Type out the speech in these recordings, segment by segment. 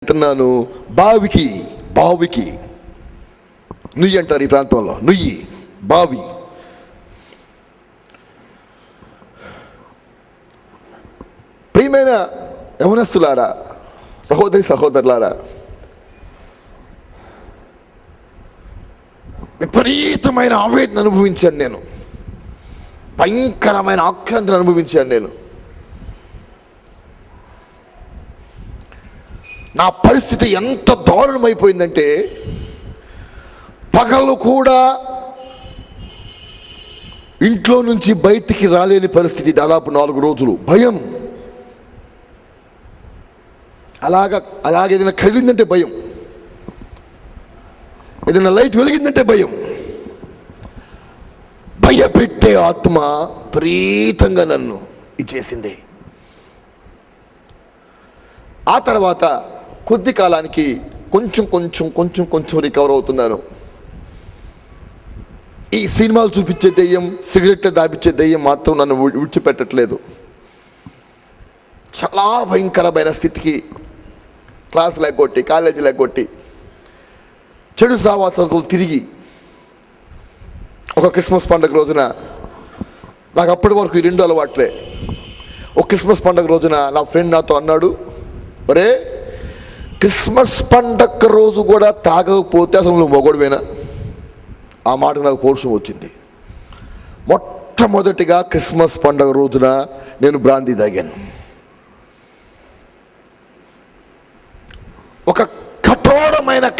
అంటున్నాను. బావికి బావికి నుయ్యి అంటారు ఈ ప్రాంతంలో. నుయ్యి, బావి. ప్రియమైన యవనస్తులారా, సహోదరి సహోదరులారా, విపరీతమైన ఆవేదన అనుభవించాను నేను. భయంకరమైన ఆక్రాంతిని అనుభవించాను నేను. నా పరిస్థితి ఎంత దారుణమైపోయిందంటే పగలు కూడా ఇంట్లో నుంచి బయటికి రాలేని పరిస్థితి. దాదాపు 4 రోజులు భయం. ఏదైనా కదిలిందంటే భయం, ఏదైనా లైట్ వెలిగిందంటే భయం. భయపెట్టే ఆత్మ ప్రీతంగా నన్ను ఇచ్చేసింది. ఆ తర్వాత కొద్ది కాలానికి కొంచెం రికవర్ అవుతున్నాను. ఈ సినిమాలు చూపించే దెయ్యం, సిగరెట్లు దాపించే దెయ్యం మాత్రం నన్ను విడిచిపెట్టట్లేదు. చాలా భయంకరమైన స్థితికి, క్లాసులు ఎగ్గొట్టి, కాలేజీలు ఎగ్గొట్టి, చెడు సావాసాలు తిరిగి, ఒక క్రిస్మస్ పండుగ రోజున, నాకు అప్పటి వరకు ఈ 2 అలవాట్లే. ఒక క్రిస్మస్ పండుగ రోజున నా ఫ్రెండ్ నాతో అన్నాడు, ఒరే క్రిస్మస్ పండగ రోజు కూడా తాగకపోతే అసలు నువ్వు మొగోడువేనా? ఆ మాట నాకు పౌరుషం వచ్చింది. మొట్టమొదటిగా క్రిస్మస్ పండగ రోజున నేను బ్రాందీ తాగాను. ఒక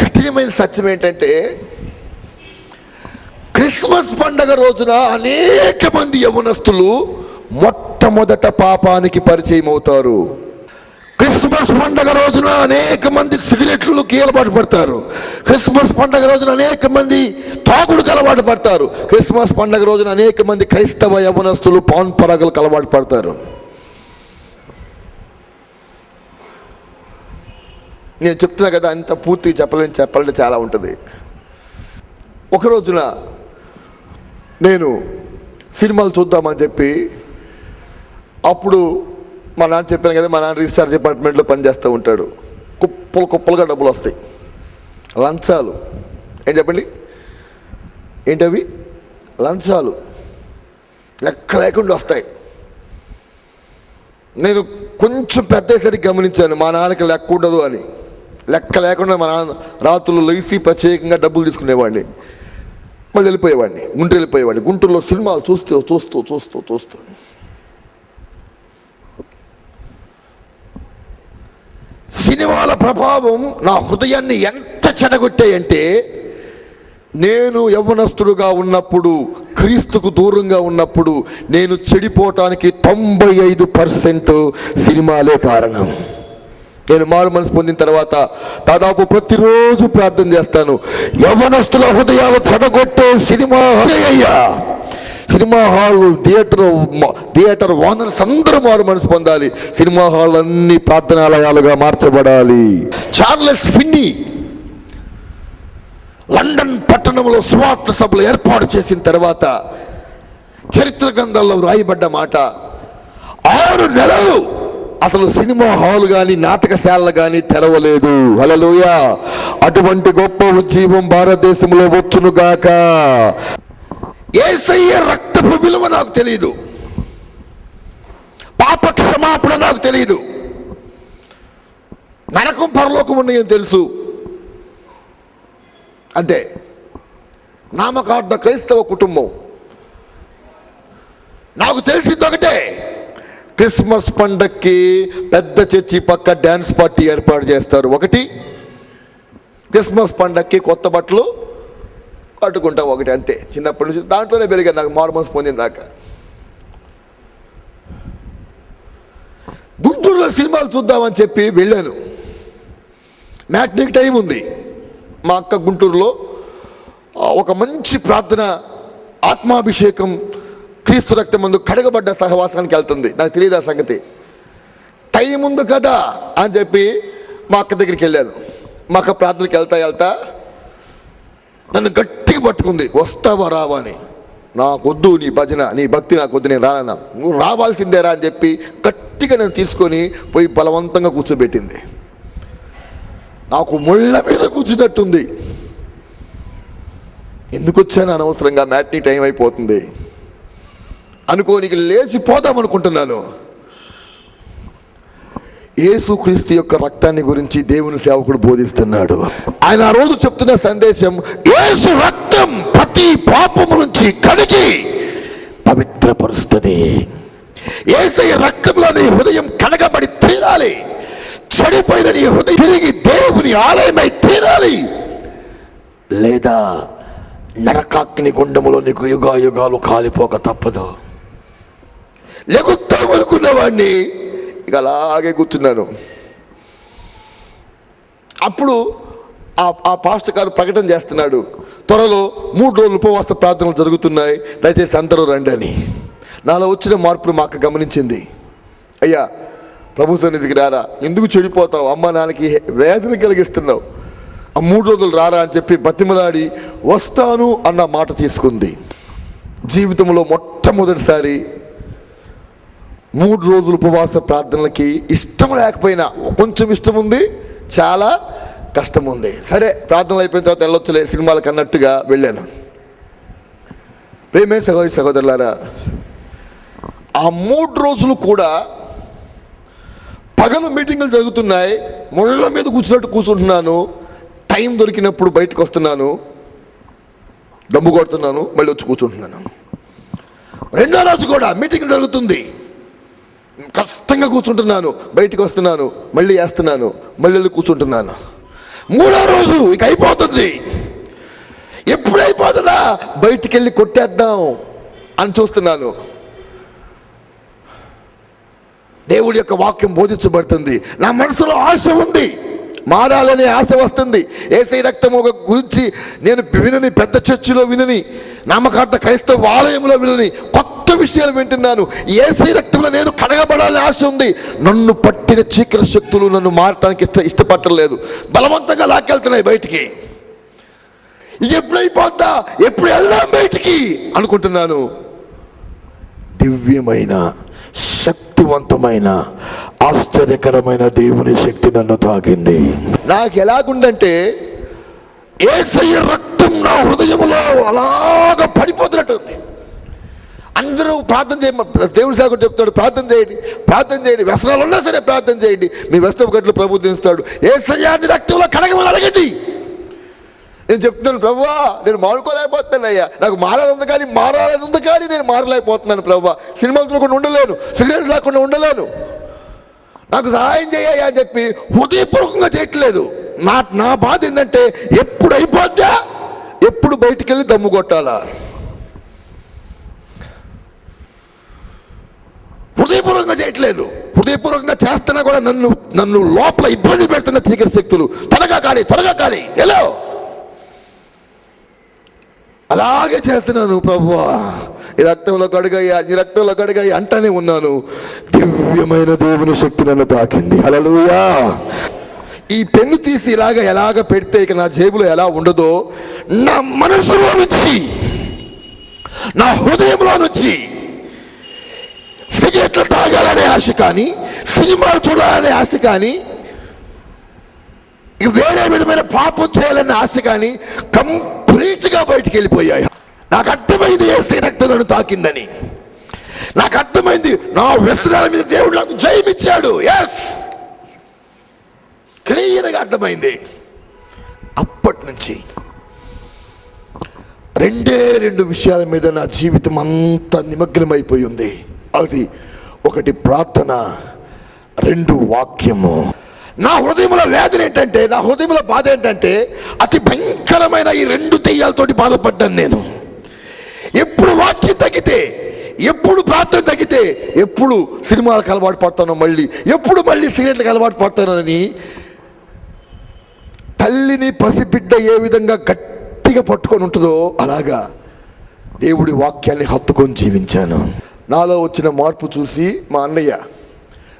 కఠినమైన సత్యం ఏంటంటే, క్రిస్మస్ పండగ రోజున అనేక మంది యవనస్తులు మొట్టమొదట పాపానికి పరిచయం అవుతారు. క్రిస్మస్ పండగ రోజున అనేక మంది సిగరెట్లకు అలవాటు పడతారు. క్రిస్మస్ పండగ రోజున అనేక మంది తాగుడుకు అలవాటు పడతారు. క్రిస్మస్ పండగ రోజున అనేక మంది క్రైస్తవ యవనస్తులు పాన్ పరాగులకు అలవాటు పడతారు. నేను చెప్తున్నా కదా, అంత పూర్తిగా చెప్పాలంటే చాలా ఉంటుంది. ఒక రోజున నేను సినిమాలు చూద్దామని చెప్పి, అప్పుడు మా నాన్న చెప్పాను కదా, మా నాన్న రిజిస్టర్ డిపార్ట్మెంట్లో పనిచేస్తూ ఉంటాడు. కుప్పలుగా డబ్బులు వస్తాయి, లంచాలు. ఏం చెప్పండి, ఏంటవి? లంచాలు లెక్క లేకుండా వస్తాయి. నేను కొంచెం పెద్దసరికి గమనించాను, మా నాన్నకి లెక్క ఉండదు అని. లెక్క లేకుండా మా నాన్న రాత్రులు లేచి ప్రత్యేకంగా డబ్బులు తీసుకునేవాడిని. మళ్ళీ వెళ్ళిపోయేవాడిని, గుంటూరులో సినిమాలు చూస్తూ సినిమాల ప్రభావం నా హృదయాన్ని ఎంత చెడగొట్టాయంటే, నేను యవ్వనస్తుడుగా ఉన్నప్పుడు, క్రీస్తుకు దూరంగా ఉన్నప్పుడు, నేను చెడిపోవటానికి 95% సినిమాలే కారణం. నేను మారు మనసు పొందిన తర్వాత దాదాపు ప్రతిరోజు ప్రార్థన చేస్తాను, యవ్వనస్తుల హృదయాలు చెడగొట్టే సినిమా హాల్, థియేటర్ ఓనర్స్ అందరూ మారు మనసు పొందాలి. సినిమా హాల్ అన్ని ప్రార్థనాలయాలుగా మార్చబడాలి. చార్లెస్ ఫిన్నీ లండన్ పట్టణంలో సువార్త సభలు ఏర్పాటు చేసిన తర్వాత చరిత్ర గ్రంథాల్లో రాయబడ్డ మాట, 6 నెలలు అసలు సినిమా హాల్ కానీ నాటకశాలలు కానీ తెరవలేదు. హల్లెలూయా! అటువంటి గొప్ప ఉజ్జీవం భారతదేశంలో వచ్చునుగాక. యేసయ్య రక్తపు విలువ నాకు తెలియదు, పాప క్షమాపణ నాకు తెలియదు, నరకం పరలోకం ఉన్నాయని తెలుసు. అంతే. నామకార్థ క్రైస్తవ కుటుంబం. నాకు తెలిసింది ఒకటే, క్రిస్మస్ పండక్కి పెద్ద చర్చి పక్క డ్యాన్స్ పార్టీ ఏర్పాటు చేస్తారు. ఒకటి, క్రిస్మస్ పండక్కి కొత్త బట్టలు కట్టుకుంటాం. ఒకటి, అంతే. చిన్నప్పటి నుంచి దాంట్లోనే పెరిగాను, నాకు మారు మనసు పొందిన దాకా. గుంటూరులో సినిమాలు చూద్దామని చెప్పి వెళ్ళాను. మ్యాట్నీకి టైం ఉంది. మా అక్క గుంటూరులో ఒక మంచి ప్రార్థన, ఆత్మాభిషేకం, క్రీస్తు రక్తం ముందు కడగబడ్డ సహవాసానికి వెళ్తుంది. నాకు తెలియదు ఆ సంగతి. టైం ఉంది కదా అని చెప్పి మా అక్క దగ్గరికి వెళ్ళాను. మా అక్క ప్రార్థనకి వెళ్తా నన్ను గట్టిగా పట్టుకుంది, వస్తావా రావా అని. నాకొద్దు నీ భజన, నీ భక్తి నాకొద్దు, నేను రానన్నా. నువ్వు రావాల్సిందేరా అని చెప్పి గట్టిగా నేను తీసుకొని పోయి బలవంతంగా కూర్చోబెట్టింది. నాకు ముళ్ళ మీద కూర్చున్నట్టుంది. ఎందుకు వచ్చాను అనవసరంగా, మ్యాట్నీ టైం అయిపోతుంది అనుకోనికి లేచిపోదాం అనుకుంటున్నాను. యేసుక్రీస్తు యొక్క రక్తాన్ని గురించి దేవుని సేవకుడు బోధిస్తున్నాడు. ఆయన ఆ రోజు చెప్తున్న సందేశం, యేసు రక్తం ప్రతి పాపము నుంచి కడిగి పవిత్రపరుస్తుంది. యేసయ్య రక్తంలో నీ హృదయం కడగబడి తీరాలి. చెడిపోయిన నీ హృదయం తిరిగి దేవుని ఆలయమై తీరాలి, లేదా నరకాగ్ని గుండములో నీకు యుగాలు కాలిపోక తప్పదు. లేకుతాం అనుకున్న వాడిని ఇక అలాగే కూర్చున్నాను. అప్పుడు ఆ పాస్టర్ గారు ప్రకటన చేస్తున్నాడు, త్వరలో 3 రోజులు ఉపవాస ప్రార్థనలు జరుగుతున్నాయి, దయచేసి అందరూ రండి అని. నాలో వచ్చిన మార్పును మా అక్క గమనించింది. అయ్యా, ప్రభు సన్నిధికి రారా, ఎందుకు చెడిపోతావు, అమ్మ నాన్నకి వేదన కలిగిస్తున్నావు, ఆ 3 రోజులు రారా అని చెప్పి బతిమలాడి వస్తాను అన్న మాట తీసుకుంది. జీవితంలో మొట్టమొదటిసారి 3 రోజులు ఉపవాస ప్రార్థనలకి ఇష్టం లేకపోయినా, కొంచెం ఇష్టం ఉంది, చాలా కష్టం ఉంది. సరే ప్రార్థనలు అయిపోయిన తర్వాత వెళ్ళొచ్చులే సినిమాలకు అన్నట్టుగా వెళ్ళాను. ప్రేమే సహోదరి సహోదరులారా, ఆ 3 రోజులు కూడా పగలు మీటింగులు జరుగుతున్నాయి, ముళ్ళ మీద కూర్చుంటున్నాను. టైం దొరికినప్పుడు బయటకు వస్తున్నాను, దమ్ము కొడుతున్నాను, మళ్ళీ వచ్చి కూర్చుంటున్నాను. 2వ రోజు కూడా మీటింగ్ జరుగుతుంది, కష్టంగా కూర్చుంటున్నాను, బయటకు వస్తున్నాను, మళ్ళీ వేస్తున్నాను, మళ్ళీ వెళ్ళి కూర్చుంటున్నాను. 3వ రోజు ఇక అయిపోతుంది. ఎప్పుడు అయిపోతుందా, బయటికి వెళ్ళి కొట్టేద్దాం అని చూస్తున్నాను. దేవుడి యొక్క వాక్యం బోధించబడుతుంది. నా మనసులో ఆశ ఉంది, మారాలనే ఆశ వస్తుంది. యేసయ్య రక్తము గురించి నేను వినని, పెద్ద చర్చిలో వినని, నామకార్థ క్రైస్తవ ఆలయంలో వినని కొత్త విషయాలు వింటున్నాను. యేసయ్య రక్తంలో నేను కడగబడాలని ఆశ ఉంది. నన్ను పట్టిన చీకటి శక్తులు నన్ను మారటానికి ఇష్టపడలేదు, బలవంతంగా లాక్కెళ్తున్నాయి బయటికి. ఎప్పుడైపోద్దా, ఎప్పుడు వెళ్దాం బయటికి అనుకుంటున్నాను. దివ్యమైన, శక్తివంతమైన, ఆశ్చర్యకరమైన దేవుని శక్తి నన్ను తాకింది. నాకు ఎలాగుందంటే, యేసయ్య రక్తం నా హృదయంలో అలాగ పడిపోతున్నట్టుంది. అందరూ ప్రార్థన చేయండి, దేవుని సేవకుడు చెప్తాడు, ప్రార్థన చేయండి, ప్రార్థన చేయండి, వ్యసనాలు ఉన్నా సరే ప్రార్థన చేయండి, మీ వ్యసనపు గట్లు ప్రభు దిస్తాడు. యేసయ్యాన్ని రక్తంలో కడగమని అడగండి. నేను చెప్తున్నాను, ప్రభువా నేను మారుకోలేకపోతున్నాను అయ్యా, నాకు మారాలని ఉంది కానీ నేను మారలేకపోతున్నాను ప్రభువా, సినిమాలు చూడకుండా ఉండలేను, సిగరెట్ లేకుండా ఉండలేను, నాకు సహాయం చేయ్యా అని చెప్పి హృదయపూర్వకంగా చేయట్లేదు. నా బాధ ఏంటంటే, ఎప్పుడు అయిపోద్దా, ఎప్పుడు బయటికి వెళ్ళి దమ్ము కొట్టాలా. హృదయపూర్వకంగా చేయట్లేదు. హృదయపూర్వకంగా చేస్తున్నా కూడా నన్ను లోపల ఇబ్బంది పెడుతున్న చీకటి శక్తులు, త్వరగా కానీ ఎలా అలాగే చేస్తున్నాను. ప్రభువా ఈ రక్తంలో కడుగాయి అంటానే ఉన్నాను. దివ్యమైన దేవుని శక్తి నన్ను తాకింది. హల్లెలూయా. ఈ పెన్ను తీసి ఎలాగ పెడితే ఇక నా జేబులో ఎలా ఉండదో, నా మనసులో నుంచి, నా హృదయంలో నుంచి సిగరెట్లు తాగాలనే ఆశ కానీ, సినిమాలు చూడాలనే ఆశ కానీ, వేరే విధమైన పాపం చేయాలనే ఆశ కానీ కంప్లీట్గా బయటికి వెళ్ళిపోయాయి. నాకు అర్థమైంది యేసయ్య రక్తం నన్ను తాకిందని. నాకు అర్థమైంది నా వ్యసనాల మీద దేవుడు నాకు జయమిచ్చాడు. ఎస్, క్లియర్గా అర్థమైంది. అప్పటి నుంచి 2 విషయాల మీద నా జీవితం అంతా నిమగ్నమైపోయి ఉంది. అది 1 ప్రార్థన, 2 వాక్యము. నా హృదయంలో వేదన ఏంటంటే, నా హృదయంలో బాధ ఏంటంటే, అతి భయంకరమైన ఈ 2 దెయ్యాలతోటి బాధపడ్డాను నేను. ఎప్పుడు వాక్యం తగ్గితే, ఎప్పుడు ప్రార్థన తగ్గితే, ఎప్పుడు సినిమాలకు అలవాటు పడతానో, మళ్ళీ సిగరెట్లకు అలవాటు పడతానని, తల్లిని పసిబిడ్డ ఏ విధంగా గట్టిగా పట్టుకొని ఉంటుందో అలాగా దేవుడి వాక్యాన్ని హత్తుకొని జీవించాను. నాలో వచ్చిన మార్పు చూసి మా అన్నయ్య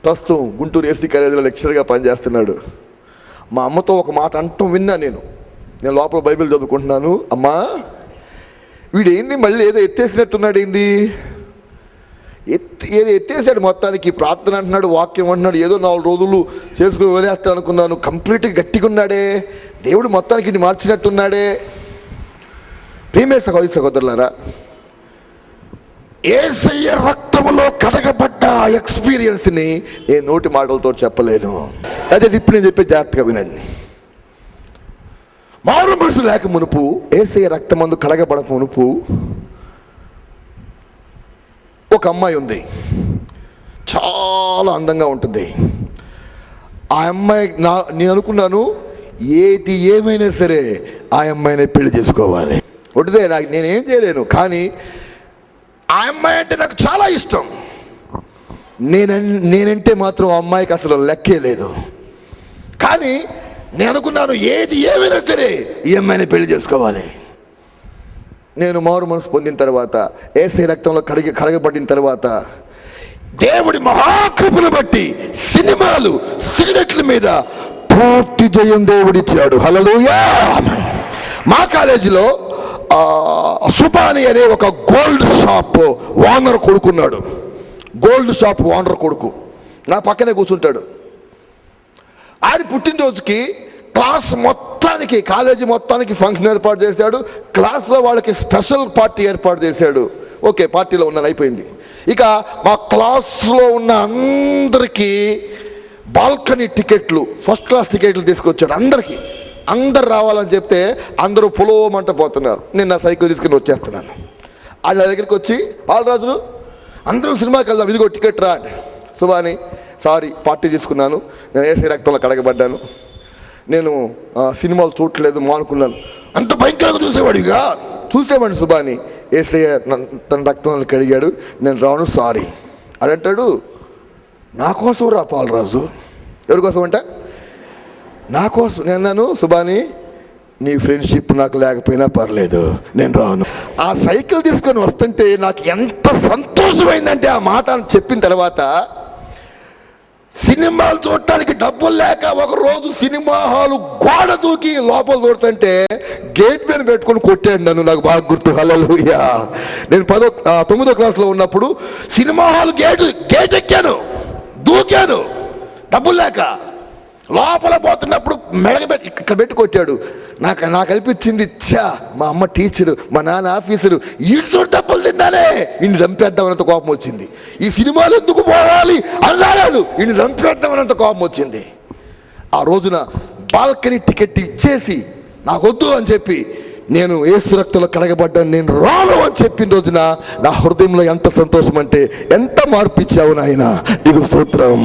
ప్రస్తుతం గుంటూరు ఏసీ కాలేజీలో లెక్చరర్గా పనిచేస్తున్నాడు. మా అమ్మతో ఒక మాట అంటం విన్నా నేను లోపల బైబిల్ చదువుకుంటున్నాను. అమ్మా, వీడేంది మళ్ళీ ఏదో ఎత్తేసినట్టున్నాడు, ఏంది ఏదో ఎత్తేసాడు మొత్తానికి. ప్రార్థన అంటున్నాడు, వాక్యం అంటున్నాడు, ఏదో 4 రోజులు చేసుకుని వదిలేస్తాను అనుకున్నాను. కంప్లీట్గా గట్టిగా ఉన్నాడే, దేవుడు మొత్తానికి ఇన్ని మార్చినట్టున్నాడే. ప్రియమైన సహోదరి సహోదరులారా, యేసయ్య రక్తములో కడగబడ్డ ఎక్స్పీరియన్స్ని నేను నోటి మాటలతో చెప్పలేను. అదే ఇప్పుడు నేను చెప్పే జాగ్రత్తగా వినండి. మారు మనసు లేక మునుపు, యేసయ్య రక్తమందు కడగబడక మునుపు ఒక అమ్మాయి ఉంది, చాలా అందంగా ఉంటుంది. ఆ అమ్మాయి నేను అనుకున్నాను, ఏది ఏమైనా సరే ఆ అమ్మాయిని పెళ్లి చేసుకోవాలి. ఒకటిదే, నేనేం చేయలేను, కానీ ఆ అమ్మాయి అంటే నాకు చాలా ఇష్టం. నేనంటే మాత్రం ఆ అమ్మాయికి అసలు లెక్కే లేదు. కానీ నేను అనుకున్నాను, ఏది ఏమైనా సరే ఈ అమ్మాయిని పెళ్లి చేసుకోవాలి. నేను మారు మనసు పొందిన తర్వాత, యేసయ్య రక్తంలో కడగబడిన తర్వాత, దేవుడి మహాకృపను బట్టి సినిమాలు, సిగరెట్ల మీద పూర్తి జయం దేవుడిచ్చాడు. హల్లెలూయా. మా కాలేజీలో సుబాని అనే ఒక గోల్డ్ షాప్ ఓనర్ కొడుకున్నాడు. గోల్డ్ షాప్ ఓనర్ కొడుకు నా పక్కనే కూర్చుంటాడు. ఆయన పుట్టినరోజుకి క్లాస్ మొత్తానికి, కాలేజీ మొత్తానికి ఫంక్షన్ ఏర్పాటు చేశాడు. క్లాస్లో వాళ్ళకి స్పెషల్ పార్టీ ఏర్పాటు చేశాడు. ఓకే, పార్టీలో ఉన్నాను, అయిపోయింది. ఇక మా క్లాస్లో ఉన్న అందరికీ బాల్కనీ టికెట్లు, ఫస్ట్ క్లాస్ టికెట్లు తీసుకొచ్చాడు. అందరు రావాలని చెప్తే అందరూ పొలవమంట పోతున్నారు. నేను నా సైకిల్ తీసుకుని వచ్చేస్తున్నాను. వాళ్ళ దగ్గరికి వచ్చి, బాలరాజు అందరూ సినిమాకి వెళ్దాం, ఇదిగో టికెట్ రా. సుబాని, సారీ పార్టీ తీసుకున్నాను, నేను యేసయ్య రక్తంలో కడగబడ్డాను, నేను సినిమాలు చూడట్లేదు మానుకున్నాను. అంత భయంకరంగా చూసేవాడిగా. చూసేవాడిని సుబాని, యేసయ్య తన రక్తంలో కడిగాడు, నేను రాను, సారీ. అడంటాడు, నా కోసం రా బాలరాజు. ఎవరి కోసం అంట? నా కోసం. నేను అన్నాను, సుబాని నీ ఫ్రెండ్షిప్ నాకు లేకపోయినా పర్లేదు, నేను రాను. ఆ సైకిల్ తీసుకొని వస్తుంటే నాకు ఎంత సంతోషమైందంటే, ఆ మాట చెప్పిన తర్వాత, సినిమాలు చూడటానికి డబ్బులు లేక ఒకరోజు సినిమా హాలు గోడ దూకి లోపల దూరుతుంటే గేట్ మీద పెట్టుకొని కొట్టాడు నన్ను. నాకు బాగా గుర్తు. హల్లెలూయా. నేను 9వ క్లాస్లో ఉన్నప్పుడు సినిమా హాల్ గేట్ ఎక్కాను, దూకాను, డబ్బులు లేక. లోపల పోతున్నప్పుడు ఇక్కడ పెట్టి కొట్టాడు. నాకు అనిపించింది, మా అమ్మ టీచరు, మా నాన్న ఆఫీసరు, ఈడ్చోడు డబ్బులు తిన్నానే, ఇన్ని చంపేద్దామన్నంత కోపం వచ్చింది. ఈ సినిమాలు ఎందుకు పోవాలి అన్నాడు, ఇన్ని చంపేద్దామన్నంత కోపం వచ్చింది. ఆ రోజున బాల్కనీ టికెట్ ఇచ్చేసి నాకొద్దు అని చెప్పి, నేను యేసు రక్తంలో కడగబడ్డాను, నేను రాను అని చెప్పిన రోజున నా హృదయంలో ఎంత సంతోషం అంటే, ఎంత మార్పు ఇచ్చావు నాయన, నీకు స్తోత్రం.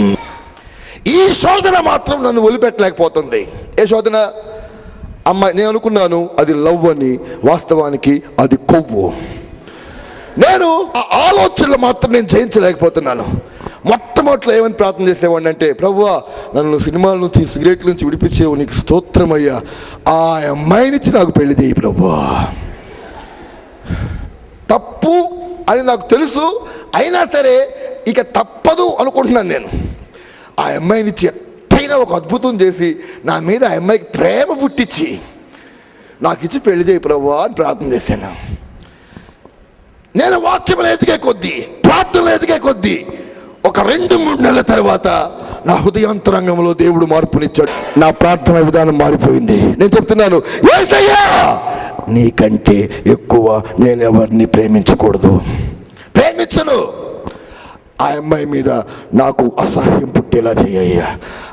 ఈ శోధన మాత్రం నన్ను వదిలిపెట్టలేకపోతుంది. ఏ శోధన? అమ్మాయి. నేను అనుకున్నాను అది లవ్ అని, వాస్తవానికి అది కొవ్వు. నేను ఆ ఆలోచనలు మాత్రం నేను జయించలేకపోతున్నాను. మొట్టమొదటిలో ఏమని ప్రార్థన చేసేవాడిని అంటే, ప్రభువా నన్ను సినిమాల నుంచి, సిగరెట్ల నుంచి విడిపించేవు, నీకు స్తోత్రమయ్యా, ఆ అమ్మాయి నుంచి నాకు పెళ్లి చేయి ప్రభువా. తప్పు అని నాకు తెలుసు, అయినా సరే ఇక తప్పదు అనుకుంటున్నాను నేను. ఆ అమ్మాయిని ఎట్టయినా ఒక అద్భుతం చేసి నా మీద ఆ అమ్మాయికి ప్రేమ పుట్టించి నాకు ఇచ్చి పెళ్లి చేయి ప్రభువా అని ప్రార్థన చేశాను. నేను వాక్యంలో ఎదిగే కొద్దీ, ప్రార్థనలో ఎదిగే కొద్దీ, ఒక 2-3 నెలల తర్వాత నా హృదయాంతరంగంలో దేవుడు మార్పునిచ్చాడు. నా ప్రార్థన విధానం మారిపోయింది. నేను చెప్తున్నాను, యేసయ్యా నీకంటే ఎక్కువ నేను ఎవరిని ప్రేమించకూడదు, ప్రేమించను. ఆ అమ్మాయి మీద నాకు అసహ్యం పుట్టేలా చేయ్యా,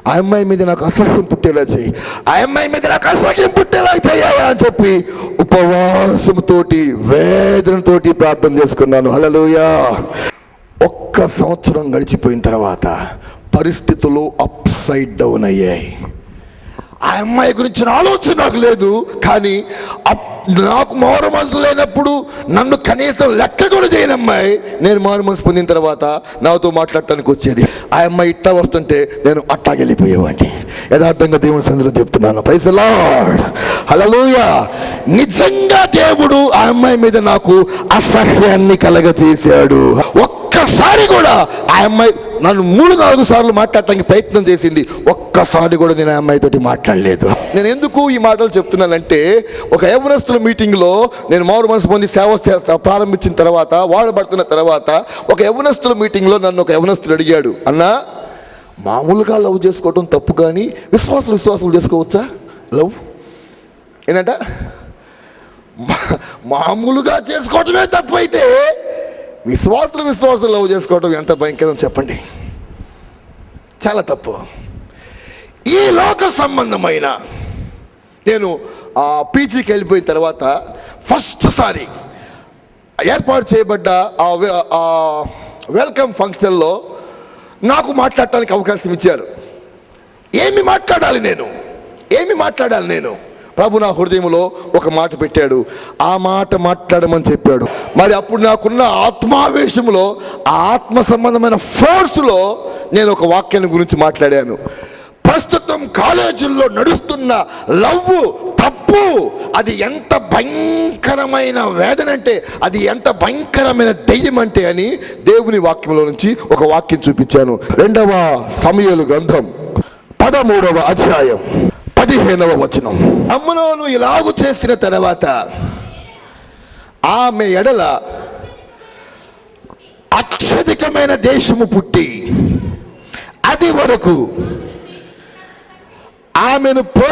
ఆ అమ్మాయి మీద నాకు అసహ్యం పుట్టేలా చేయి, ఆ అమ్మాయి మీద నాకు అసహ్యం పుట్టేలా చేయ్యా అని చెప్పి ఉపవాసంతోటి, వేదనతోటి ప్రార్థన చేసుకున్నాను. హల్లెలూయా. 1 సంవత్సరం గడిచిపోయిన తర్వాత పరిస్థితులు అప్ సైడ్ డౌన్ అయ్యాయి. ఆ అమ్మాయి గురించిన ఆలోచన నాకు లేదు, కానీ నాకు మారు మనసు లేనప్పుడు నన్ను కనీసం లెక్క కూడా చేయని అమ్మాయి నేను మారు మనసు పొందిన తర్వాత నాతో మాట్లాడటానికి వచ్చేది. ఆ అమ్మాయి ఇట్టా వస్తుంటే నేను అట్టాగెళ్ళిపోయేవాడిని. యథార్థంగా దేవుని సన్నిధిలో చెప్తున్నాను. Praise the lord. హల్లెలూయా. నిజంగా దేవుడు ఆ అమ్మాయి మీద నాకు అసహ్యాన్ని కలగచేశాడు. ఒక్కసారి కూడా ఆ అమ్మాయి నన్ను 3-4 సార్లు మాట్లాడటానికి ప్రయత్నం చేసింది. ఒక్కసారి కూడా నేను ఆ అమ్మాయితోటి మాట్లాడలేదు. నేను ఎందుకు ఈ మాటలు చెప్తున్నానంటే, ఒక యవ్వనస్తుల మీటింగ్లో నేను మారు మనసు పొంది సేవ ప్రారంభించిన తర్వాత, వాడబడుతున్న తర్వాత, ఒక యవ్వనస్తుల మీటింగ్లో నన్ను ఒక యవ్వనస్తుడు అడిగాడు, అన్నా మామూలుగా లవ్ చేసుకోవటం తప్పు కానీ విశ్వాసులు చేసుకోవచ్చా లవ్? ఏంటంట, మామూలుగా చేసుకోవటమే తప్పు అయితే విశ్వాసులు లవ్ చేసుకోవటం ఎంత భయంకరం చెప్పండి. చాలా తప్పు. ఈ లోక సంబంధమైన నేను పీజీకి వెళ్ళిపోయిన తర్వాత ఫస్ట్ సారి ఏర్పాటు చేయబడ్డ ఆ వెల్కమ్ ఫంక్షన్లో నాకు మాట్లాడటానికి అవకాశం ఇచ్చారు. ఏమి మాట్లాడాలి నేను? ప్రభు నా హృదయంలో ఒక మాట పెట్టాడు, ఆ మాట మాట్లాడమని చెప్పాడు. మరి అప్పుడు నాకున్న ఆత్మావేశంలో, ఆ ఆత్మ సంబంధమైన ఫోర్స్లో నేను ఒక వాక్యాన్ని గురించి మాట్లాడాను. ప్రస్తుతం కాలేజీల్లో నడుస్తున్న లవ్ తప్పు, అది ఎంత భయంకరమైన వేదన అంటే, అది ఎంత భయంకరమైన దెయ్యం అంటే అని దేవుని వాక్యంలో నుంచి ఒక వాక్యం చూపించాను. 2వ సమూయేలు గ్రంథం 13వ అధ్యాయం 15వ వచనం. అమ్నోను ఇలాగు చేసిన తర్వాత ఆమె ఎడల అత్యధికమైన దేశము పుట్టి అది వరకు ఆమెను